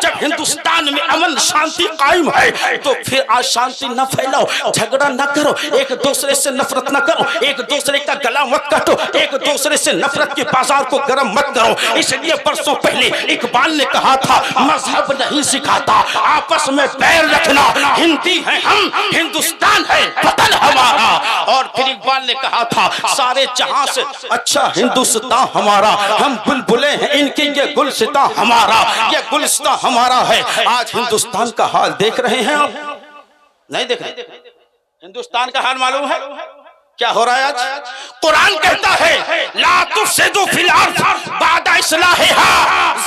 जब हिंदुस्तान में अमन शांति कायम है तो फिर आज शांति न फैलाओ, झगड़ा न करो, एक दूसरे से नफरत न करो, एक दूसरे का गला मत काटो, एक दूसरे से नफरत के बाजार को गर्म मत करो। इसलिए परसों पहले इकबाल ने कहा था मजहब नहीं सिखाता, आपस में पैर रखना, हिंदी है हम, हिंदुस्तान है वतन हमारा। और फिर इकबाल ने कहा था सारे जहां से अच्छा हिंदुस्तान हमारा, हम बुलबुलें हैं इनके, ये गुलसितां हमारा, ये गुलसितां हमारा है। आज हिंदुस्तान का हाल देख रहे हैं आप? नहीं देख रहे? हिंदुस्तान का हाल मालूम है क्या हो रहा है आज? कुरान कहता है ला तुफसिदू फिल अर्द बादा इस्लाहिहा,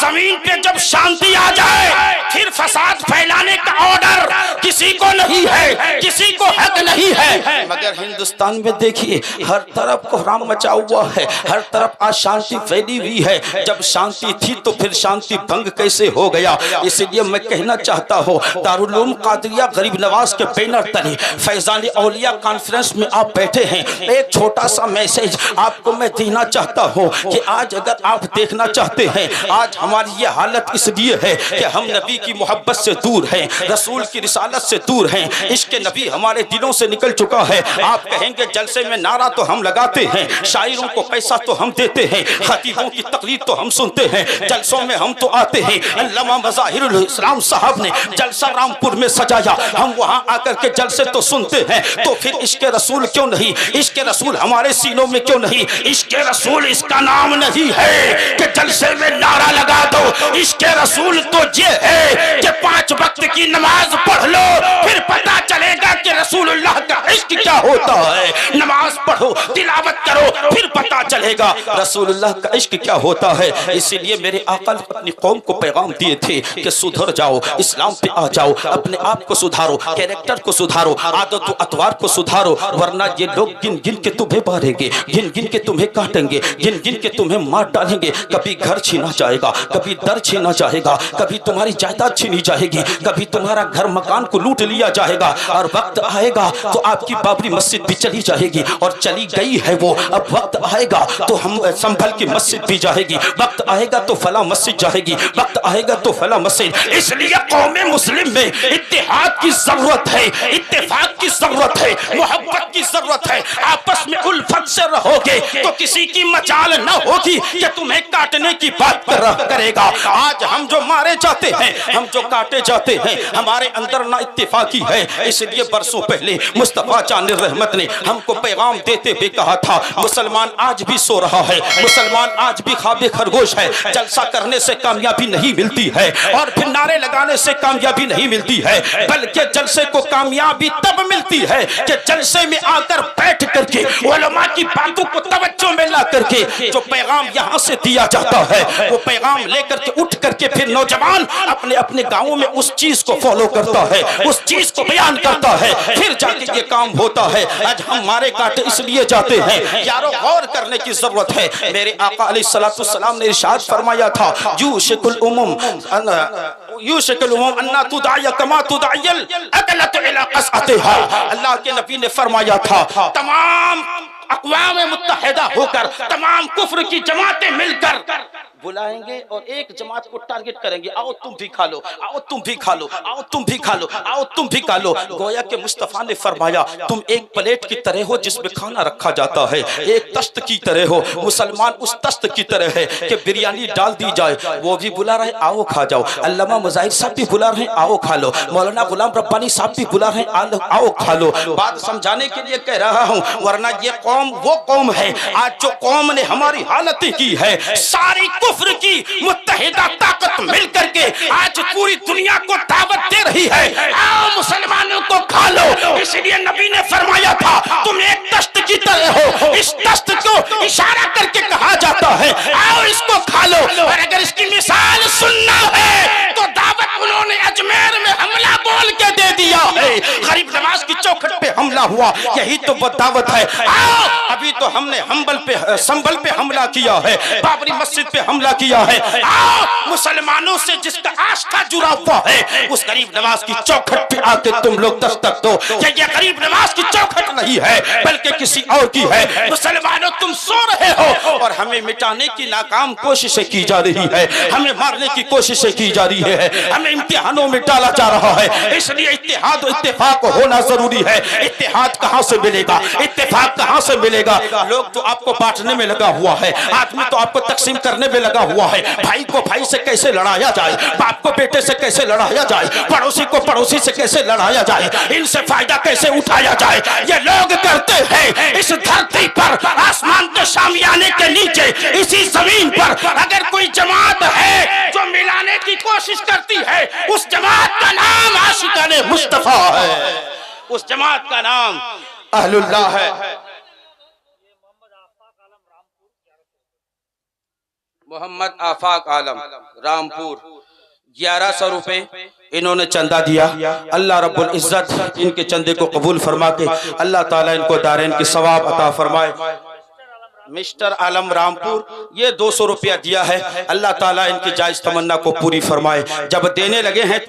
जमीन पे जब शांति आ जाए फिर फसाद फैलाने का ऑर्डर किसी को नहीं है, किसी को हक नहीं है। मगर हिंदुस्तान में देखिए हर तरफ कोहराम मचा हुआ है, हर तरफ अशांति फैली हुई है। जब शांति थी तो फिर शांति भंग कैसे हो गया? इसलिए मैं कहना चाहता हूँ दारुल उलूम कादरिया गरीब नवाज के बैनर तले फैजान औलिया कॉन्फ्रेंस में आप बैठे हैं। एक छोटा सा मैसेज आपको मैं देना चाहता हूँ कि आज अगर आप देखना चाहते हैं, आज हमारी ये हालत इसलिए है कि हम नबी की मोहब्बत से दूर हैं, रसूल की रिसालत से दूर हैं, इश्क नबी हमारे दिलों से निकल चुका है। आप कहेंगे जलसे में नारा तो हम लगाते हैं, शायरों को पैसा तो हम देते हैं, खतीबों की तकरीर तो हम सुनते हैं, जलसों में हम तो आते हैं। अल्लामा मज़ाहिरुल इस्लाम साहब ने जलसा रामपुर में सजाया, हम वहाँ आकर के जलसे तो सुनते हैं, तो फिर इश्क रसूल क्यों नहीं, इश्क रसूल हमारे सीनों में क्यों नहीं? इश्क रसूल इसका नाम नहीं है कि जलसे में नारा लगा दो, इश्क रसूल तो ये है कि 5 वक्त की नमाज पढ़ लो, फिर पता चलेगा कि रसूलुल्लाह का इश्क क्या होता है। नमाज पढ़ो, तिलावत करो, फिर पता चलेगा रसूलुल्लाह का इश्क क्या होता है। इसीलिए मेरे आका ने अपनी कौम को पैगाम दिए थे कि सुधर जाओ, इस्लाम पे आ जाओ, अपने आप को सुधारो, कैरेक्टर को सुधारो, आदत व अतवार को सुधारो, वरना ये लोग गिन गिन के तुम्हें मारेंगे, गिन गिन के तुम्हें काटेंगे, गिन गिन के तुम्हें मार डालेंगे। कभी घर छीना जाएगा, कभी दर छीना जाएगा, कभी तुम्हारी जायदाद छीनी जाएगी, कभी तुम्हारा घर मकान को लूट लिया जाएगा, और वक्त आएगा तो आपकी बाबरी मस्जिद भी चली जाएगी, और चली गई है वो। अब वक्त आएगा तो हम संभल की मस्जिद भी जाएगी, वक्त आएगा तो फला मस्जिद जाएगी, वक्त आएगा तो फला मस्जिद। इसलिए कौम मुस्लिम में इत्तेहाद की जरूरत है, इत्तेफाक की जरूरत है, मोहब्बत की जरूरत है। आपस में उल्फत से रहोगे तो किसी की मजाल न होगी कि तुम्हें काटने की बात करेगा। आज हम जो मारे जाते हैं, हम जो काटे जाते हैं, हमारे अंदर ना इत्तेफाकी है। इसलिए बरसों पहले मुस्तफा जान रहमत ने हमको पैगाम देते हुए कहा था मुसलमान आज भी सो रहा है, मुसलमान आज भी ख्वाबे खरगोश है। जलसा करने से कामयाबी नहीं मिलती है और फिर नारे लगाने से कामयाबी नहीं मिलती है, बल्कि जलसे को कामयाबी तब मिलती है कि जलसे में आकर बैठ करके उलमा की बातों को तवज्जो में ला करके जो पैगाम यहाँ से दिया जाता है, वो पैगाम लेकर के उठ करके फिर नौजवान अपने अपने गांवों में उस चीज को फॉलो करता है, उस चीज को बयान करता है, फिर जाके ये काम होता है। आज हम मारे काटे इसलिए जाते हैं, यारों गौर करने की जरूरत है। मेरे आका अलैहिस्सलातु वस्सलाम ने इरशाद फरमाया था यूशिकुल उमुम अन्ना तुदाय कमा तुदायल अकलत इला कसअतिहा। अल्लाह के नबी ने फरमाया था तमाम अक़वाम मुत्तहिदा होकर, तमाम कुफ्र की जमातें मिलकर बुलाएंगे और एक जमात को टारगेट करेंगे, आओ तुम भी खा लो, आओ तुम भी खा लो, आओ तुम भी खा लो, आओ तुम भी खा लो। गोया के मुस्तफा ने फरमाया तुम एक प्लेट की तरह हो जिसमें खाना रखा जाता है, एक तश्त की तरह हो। मुसलमान उस तश्त की तरह है कि बिरयानी डाल दी जाए, वो भी बुला रहे आओ खा जाओ, अल्लामा मुजाहिर साहब भी बुला रहे आओ खा लो, मौलाना गुलाम रब्बानी साहब भी बुला रहे आओ खा लो। बात समझाने के लिए कह रहा हूँ, वरना ये कौम वो कौम है आज जो कौम ने हमारी हालत की है। सारी कुफ्र की मुत्तहिदा ताकत मिल करके आज पूरी दुनिया को दावत दे रही है, आओ मुसलमानों को खा लो। इसलिए नबी ने फरमाया था तुम एक तश्त की तरह हो। इस तश्त को इशारा करके कहा जाता है आओ इसको खा लो। और अगर इसकी मिसाल सुनना है तो दावत उन्होंने अजमेर में हमला बोल के दे दिया है, गरीब नवाज की चौखट पे हमला حملہ ہوا، یہی تو وہ دعوت ہے۔ ابھی تو ہم نے سنبل پہ حملہ کیا ہے، بابری مسجد پہ حملہ کیا ہے۔ مسلمانوں سے جس کا آشکا جڑا ہوا ہے اس غریب نواز کی چوکھٹ پہ آ کے تم لوگ دستک دو۔ یہ غریب نواز کی چوکھٹ نہیں ہے بلکہ کسی اور کی ہے۔ مسلمانوں تم سو رہے ہو اور ہمیں مٹانے کی ناکام کوششیں کی جا رہی ہے، ہمیں مارنے کی کوششیں کی جا رہی ہے، ہمیں امتحانوں میں ڈالا جا رہا ہے۔ اس لیے اتحاد و اتفاق ہونا ضروری ہے۔ اتحاد کہاں سے ملے گا؟ اتفاق کہاں سے ملے گا؟ لوگ تو آپ کو بانٹنے میں لگا ہوا ہے، آدمی تو آپ کو تقسیم کرنے میں لگا ہوا ہے۔ بھائی کو بھائی سے کیسے لڑایا جائے، باپ کو بیٹے سے کیسے لڑایا جائے، پڑوسی کو پڑوسی سے کیسے لڑایا جائے، ان سے فائدہ کیسے اٹھایا جائے، یہ لوگ کرتے ہیں۔ اس دھرتی پر آسمان کے شامیانے کے نیچے اسی زمین پر اگر کوئی جماعت ہے جو ملانے کی کوشش کرتی ہے اس جماعت کا نام عاشقان مصطفیٰ ہے، اس جماعت کا نام اہل اللہ ہے۔ محمد آفاق عالم رامپور 1100 روپے انہوں نے چندہ دیا۔ اللہ رب العزت ان کے چندے کو قبول فرما کے اللہ تعالیٰ ان کو دارین کی ثواب عطا فرمائے۔ مسٹر عالم رامپور یہ 200 روپیہ دیا ہے، اللہ تعالیٰ ان کی جائز تمنا کو پوری فرمائے۔ جب دینے لگے ہیں